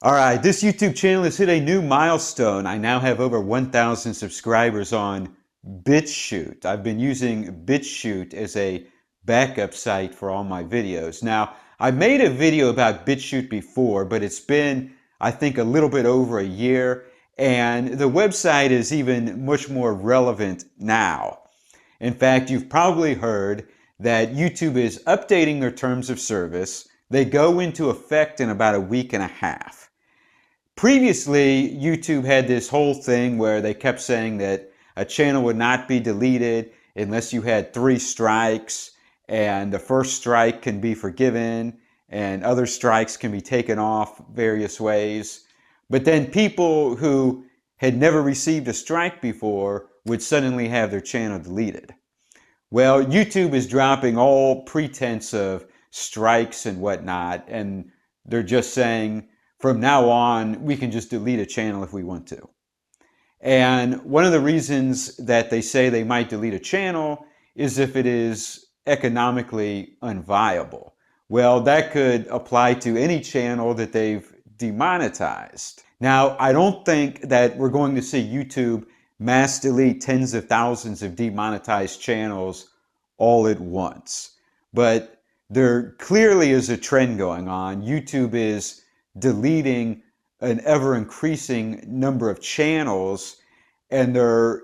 All right, this YouTube channel has hit a new milestone. I now have over 1,000 subscribers on Bitchute. I've been using Bitchute as a backup site for all my videos. Now, I made a video about Bitchute before, but it's been, I think, a little bit over a year, and the website is even much more relevant now. In fact, you've probably heard that YouTube is updating their terms of service. They go into effect in about a week and a half. Previously, YouTube had this whole thing where they kept saying that a channel would not be deleted unless you had 3 strikes, and the first strike can be forgiven, and other strikes can be taken off various ways. But then people who had never received a strike before would suddenly have their channel deleted. Well, YouTube is dropping all pretense of strikes and whatnot, and they're just saying, from now on, we can just delete a channel if we want to. And one of the reasons that they say they might delete a channel is if it is economically unviable. Well, that could apply to any channel that they've demonetized. Now, I don't think that we're going to see YouTube mass delete tens of thousands of demonetized channels all at once. But there clearly is a trend going on. YouTube is deleting an ever-increasing number of channels, and they're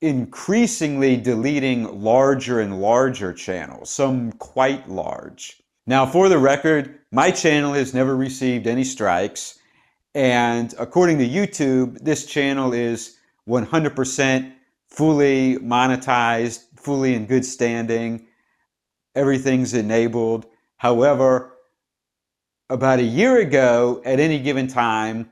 increasingly deleting larger and larger channels, some quite large. Now, for the record, my channel has never received any strikes, and according to YouTube, this channel is 100% fully monetized, fully in good standing. Everything's enabled. However, about a year ago, at any given time,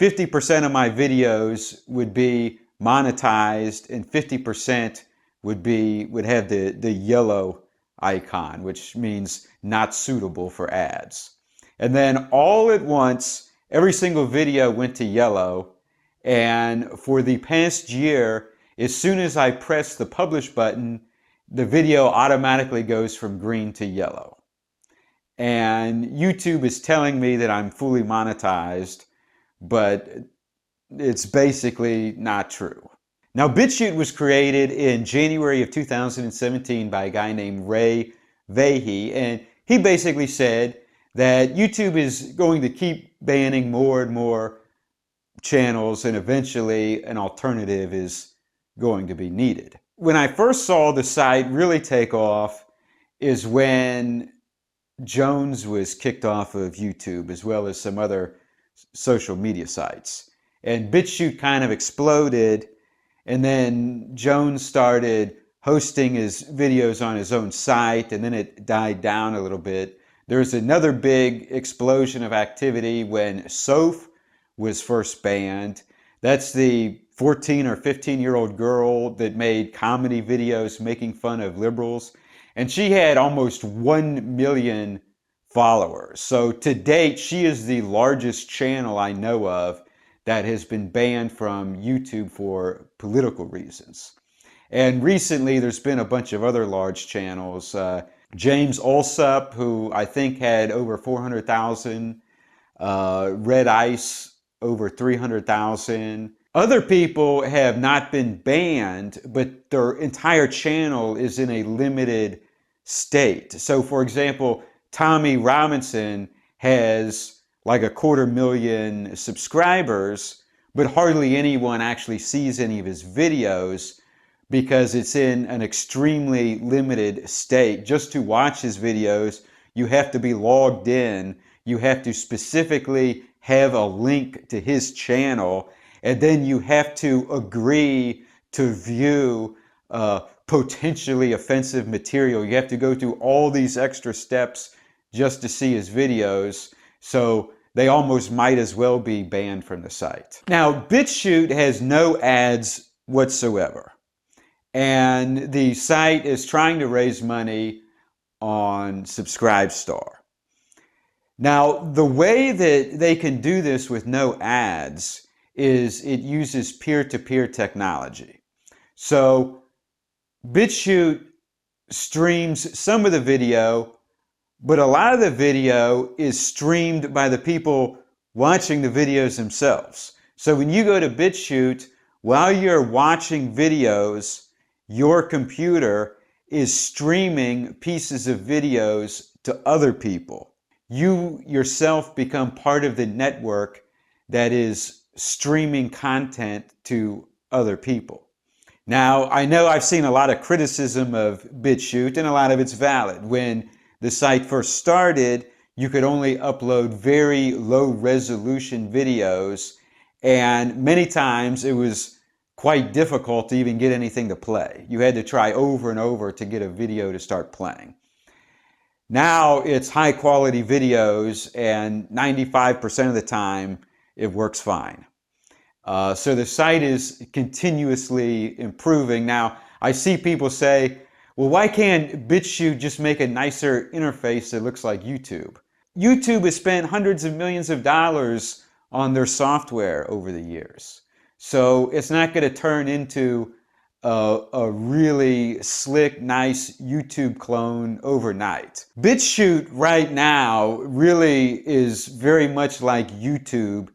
50% of my videos would be monetized and 50% would have the yellow icon, which means not suitable for ads. And then all at once, every single video went to yellow. And for the past year, as soon as I press the publish button, the video automatically goes from green to yellow. And YouTube is telling me that I'm fully monetized, but it's basically not true. Now, Bitchute was created in January of 2017 by a guy named Ray Vahey, and he basically said that YouTube is going to keep banning more and more channels, and eventually an alternative is going to be needed. When I first saw the site really take off is when Jones was kicked off of YouTube, as well as some other social media sites. And Bitchute kind of exploded, and then Jones started hosting his videos on his own site, and then it died down a little bit. There's another big explosion of activity when Soph was first banned. That's the 14 or 15-year-old girl that made comedy videos making fun of liberals. And she had almost 1 million followers. So to date, she is the largest channel I know of that has been banned from YouTube for political reasons. And recently, there's been a bunch of other large channels. James Allsup, who I think had over 400,000. Red Ice, over 300,000. Other people have not been banned, but their entire channel is in a limited state. So for example, Tommy Robinson has like 250,000 subscribers, but hardly anyone actually sees any of his videos because it's in an extremely limited state. Just to watch his videos, you have to be logged in. You have to specifically have a link to his channel, and then you have to agree to view potentially offensive material. You have to go through all these extra steps just to see his videos, so they almost might as well be banned from the site. Now, Bitchute has no ads whatsoever, and the site is trying to raise money on Subscribestar. Now, the way that they can do this with no ads is it uses peer-to-peer technology. So Bitchute streams some of the video, but a lot of the video is streamed by the people watching the videos themselves. So when you go to Bitchute, while you're watching videos, your computer is streaming pieces of videos to other people. You yourself become part of the network that is streaming content to other people. Now, I know I've seen a lot of criticism of Bitchute, and a lot of it's valid. When the site first started, you could only upload very low resolution videos, and many times it was quite difficult to even get anything to play. You had to try over and over to get a video to start playing. Now it's high quality videos, and 95% of the time it works fine. So the site is continuously improving. Now, I see people say, well, why can't Bitchute just make a nicer interface that looks like YouTube? YouTube has spent hundreds of millions of dollars on their software over the years. So it's not going to turn into a really slick, nice YouTube clone overnight. Bitchute right now really is very much like YouTube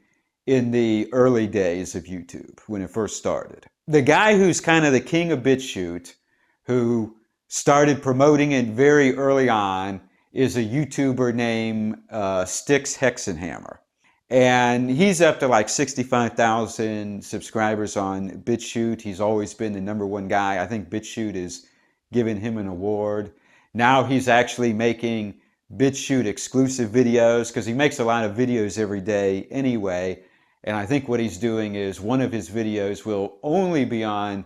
in the early days of YouTube when it first started. The guy who's kind of the king of Bitchute, who started promoting it very early on, is a YouTuber named Styx Hexenhammer. And he's up to like 65,000 subscribers on Bitchute. He's always been the #1 guy. I think Bitchute is giving him an award. Now he's actually making Bitchute exclusive videos because he makes a lot of videos every day anyway. And I think what he's doing is one of his videos will only be on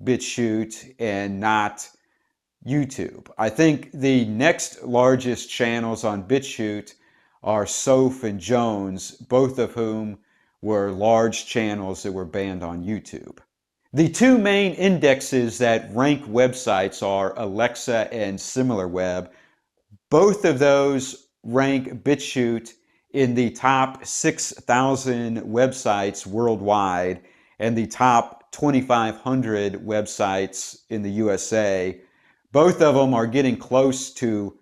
Bitchute and not YouTube. I think the next largest channels on Bitchute are Soph and Jones, both of whom were large channels that were banned on YouTube. The two main indexes that rank websites are Alexa and SimilarWeb. Both of those rank Bitchute in the top 6,000 websites worldwide and the top 2,500 websites in the USA. Both of them are getting close to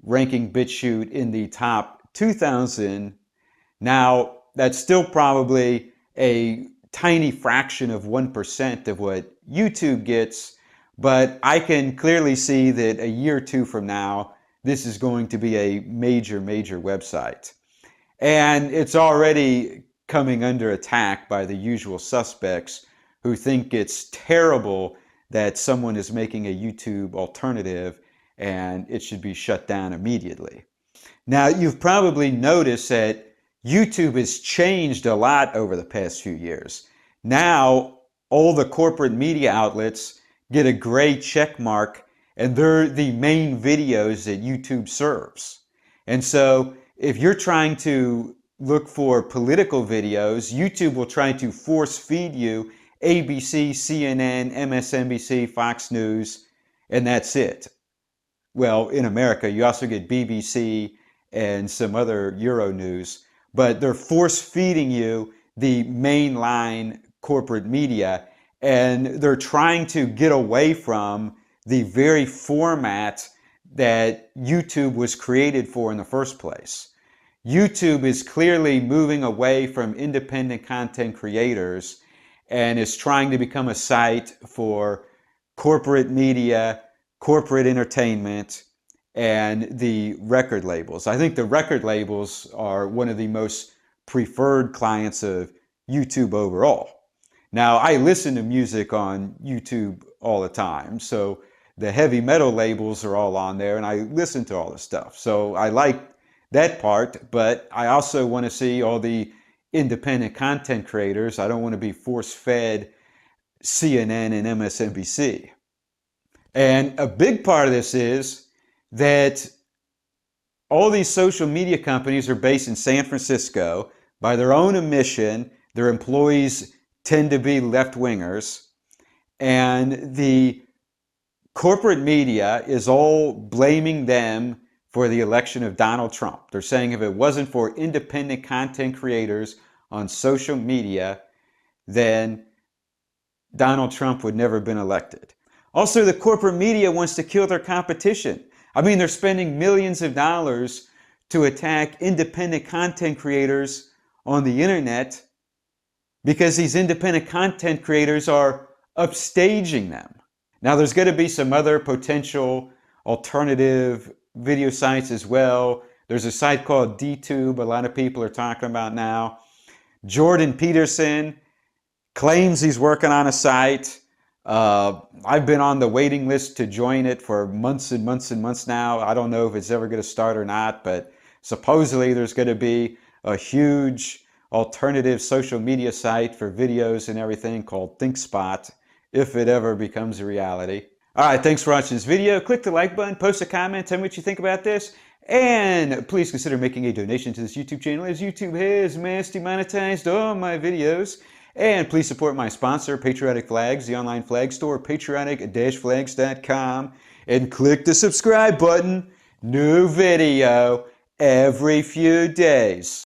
ranking Bitchute in the top 2,000. Now, that's still probably a tiny fraction of 1% of what YouTube gets, but I can clearly see that a year or two from now, this is going to be a major, major website. And it's already coming under attack by the usual suspects who think it's terrible that someone is making a YouTube alternative and it should be shut down immediately. Now, you've probably noticed that YouTube has changed a lot over the past few years. Now, all the corporate media outlets get a gray check mark, and they're the main videos that YouTube serves. And so if you're trying to look for political videos, YouTube will try to force feed you ABC, CNN, MSNBC, Fox News, and that's it. Well, in America, you also get BBC and some other Euro news, but they're force feeding you the mainline corporate media, and they're trying to get away from the very format that YouTube was created for in the first place. YouTube is clearly moving away from independent content creators and is trying to become a site for corporate media, corporate entertainment, and the record labels. I think the record labels are one of the most preferred clients of YouTube overall. Now, I listen to music on YouTube all the time, so the heavy metal labels are all on there, and I listen to all this stuff. So I like that part, but I also want to see all the independent content creators. I don't want to be force-fed CNN and MSNBC. And a big part of this is that all these social media companies are based in San Francisco. By their own admission, their employees tend to be left-wingers, and the corporate media is all blaming them for the election of Donald Trump. They're saying if it wasn't for independent content creators on social media, then Donald Trump would never have been elected. Also, the corporate media wants to kill their competition. I mean, they're spending millions of dollars to attack independent content creators on the internet because these independent content creators are upstaging them. Now, there's going to be some other potential alternative video sites as well. There's a site called DTube a lot of people are talking about now. Jordan Peterson claims he's working on a site. I've been on the waiting list to join it for months and months and months now. I don't know if it's ever going to start or not, but supposedly there's going to be a huge alternative social media site for videos and everything called ThinkSpot, if it ever becomes a reality. All right, thanks for watching this video. Click the like button, post a comment, tell me what you think about this, and please consider making a donation to this YouTube channel as YouTube has mass demonetized all my videos. And please support my sponsor, Patriotic Flags, the online flag store, patriotic-flags.com, and click the subscribe button. New video every few days.